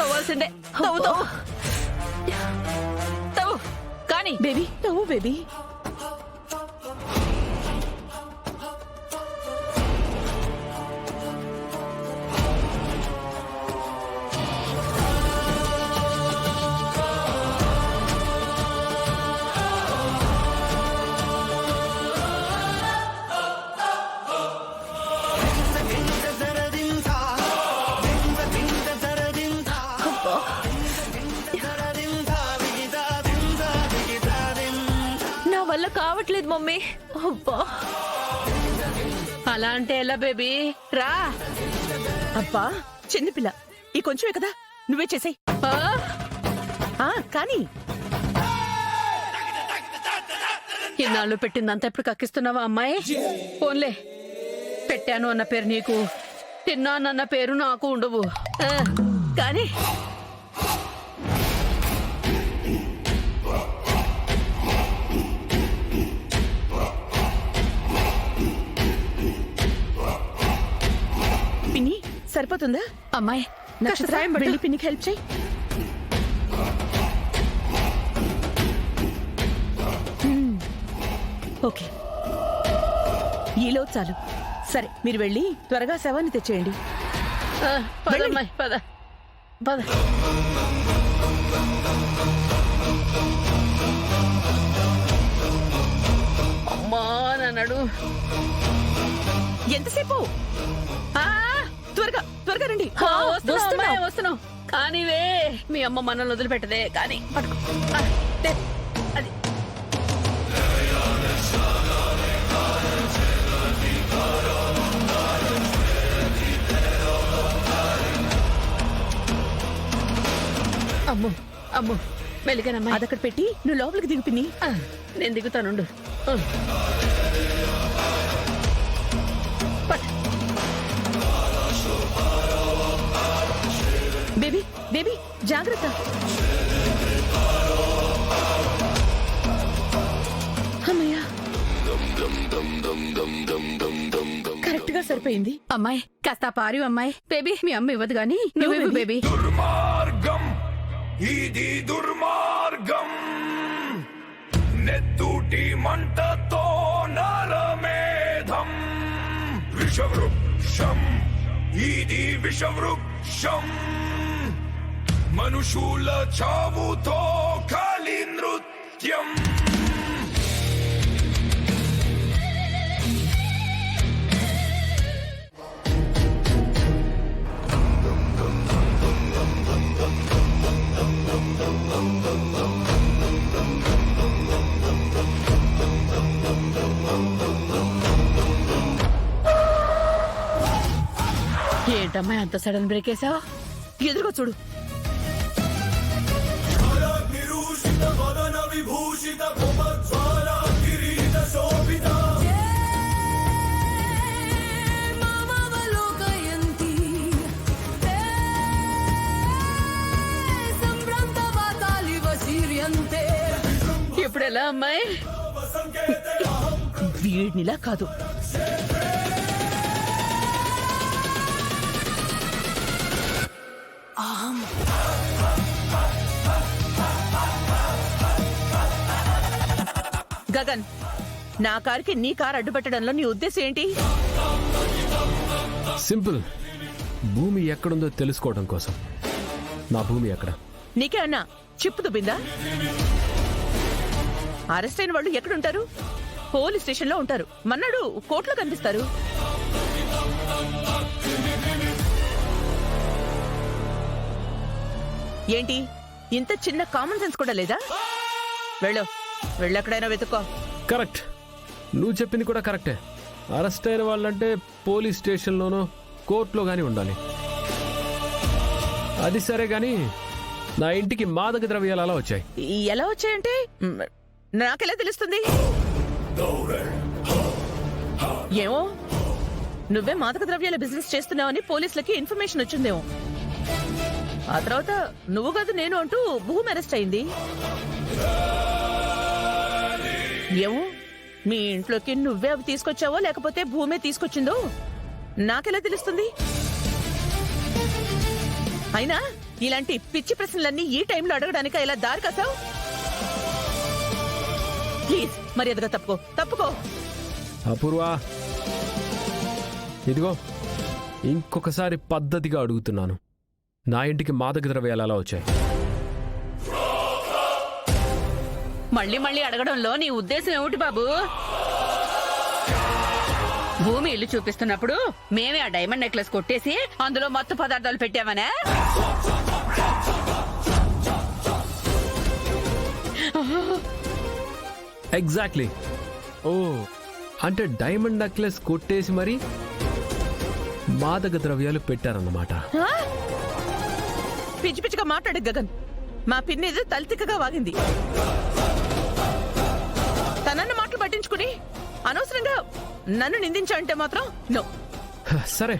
తవ్వాల్సిందే. తవ్వు తవ్వు తవ్వు కానీ baby తవ్వు baby. నా వల్ల కావట్లేదు మమ్మీ. అబ్బా అలా అంటే ఎలా బేబీ? రా. అబ్బా చిన్నపిల్ల, ఈ కొంచెమే కదా, నువ్వే చేసేయ్. కానీ ఇన్నాళ్ళు పెట్టిందంతా ఎప్పుడు కక్కిస్తున్నావా అమ్మాయి? పోన్లే, పెట్టాను అన్న పేరు నీకు, తిన్నానన్న పేరు నాకు ఉండవు. కానీ పిన్ని సరిపోతుందా? అమ్మాయి నక్షత్రం వెళ్ళి పిన్నికి హెల్ప్ చేయి. ఓకే, ఈలో చాలు. సరే మీరు వెళ్ళి త్వరగా శవాన్ని తెచ్చేయండి. పదమ్మాయి పద పద. అమ్మా నన్నాడు. ఎంతసేపు? త్వరగా త్వరగా రండి. వస్తున్నావు కానీవే. మీ అమ్మ మనల్ని వదిలిపెట్టదే. కానీ పట్టుకో. అది అమ్ము అమ్ము మెలిగానమ్మా. అదక్కడ పెట్టి నువ్వు లోపలికి దిగు పిన్ని. నేను దిగుతానుండు. బేబీ బేబీ జాగ్రత్త. అమ్మయ్యా, కరెక్ట్ గా సరిపోయింది. అమ్మాయి కాస్త పారి అమ్మాయి. బేబీ మీ అమ్మ ఇవ్వదు గాని నువ్వు బేబీ. దుర్మార్గం ఇది దుర్మార్గం, నెత్తూటి మంటతో నరమేధం. విషవృక్షం ఇది విషవృక్షం, మనుషుల చావుతో కాలి నృత్యం. ఏంటమ్మాయి అంత సడన్ బ్రేక్ వేసావు? ఎదురుగా చూడు. ఇప్పుడు ఎలా అమ్మాయి? వీడినిలా కాదు. గగన్, నా కారుకి నీ కారు అడ్డుపెట్టడంలో నీ ఉద్దేశం ఏంటి? సింపుల్, భూమి ఎక్కడుందో తెలుసుకోవడం కోసం. నా భూమి ఎక్కడ? నీకే అన్నా చిప్పు దుబ్బిందా? అరెస్ట్ అయిన వాళ్ళు ఎక్కడుంటారు? పోలీస్ స్టేషన్ లో ఉంటారు. మన్నాడు కోర్టులో కనిపిస్తారు. ఏంటి ఇంత చిన్న కామన్ సెన్స్ కూడా లేదా? వెళ్ళెక్కడైనా వెతుక్కో. కరెక్ట్, నువ్వు చెప్పింది కూడా కరెక్టే. అరెస్ట్ అయిన వాళ్ళంటే పోలీస్ స్టేషన్లోనో కోర్టులో గానీ ఉండాలి. అది సరే గాని నా ఇంటికి మాదక ద్రవ్యాలు అలా వచ్చాయి. ఎలా వచ్చాయంటే నాకెలా తెలుస్తుంది? ఏమో, నువ్వే మాదక ద్రవ్యాల బిజినెస్ చేస్తున్నావని పోలీసులకి ఇన్ఫర్మేషన్ వచ్చిందేమో. ఆ తర్వాత నువ్వు కాదు నేను అంటూ భూమి అరెస్ట్ అయింది. ఏమో, మీ ఇంట్లోకి నువ్వే అవి తీసుకొచ్చావో లేకపోతే భూమే తీసుకొచ్చిందో నాకెలా తెలుస్తుంది? అయినా ఇలాంటి పిచ్చి ప్రశ్నలన్నీ ఈ టైంలో అడగడానికి ఇలా దారి కాసావు? ప్లీజ్ మర్యాదగా తప్పుకో. అపూర్వ, ఇదిగో ఇంకొకసారి పద్ధతిగా అడుగుతున్నాను. నా ఇంటికి మాదక ద్రవ్యాలు ఎలా వచ్చాయి? మళ్ళీ అడగడంలో నీ ఉద్దేశం ఏమిటి బాబు? భూమి ఇల్లు చూపిస్తున్నప్పుడు మేమే ఆ డైమండ్ నెక్లెస్ కొట్టేసి అందులో మత్తు పదార్థాలు పెట్టామనే? ఎగ్జాక్ట్లీ. ఓ, అంటే డైమండ్ నెక్లెస్ కొట్టేసి మరి మాదక ద్రవ్యాలు పెట్టారన్నమాట. పిచ్చి పిచ్చిగా మాట్లాడు గగన్. మా పిన్ని ఏదో తలతిక్కగా వాగింది. తనన్న మాటలు పట్టించుకుని అనవసరంగా నన్ను నిందించాలంటే మాత్రం నో. సరే,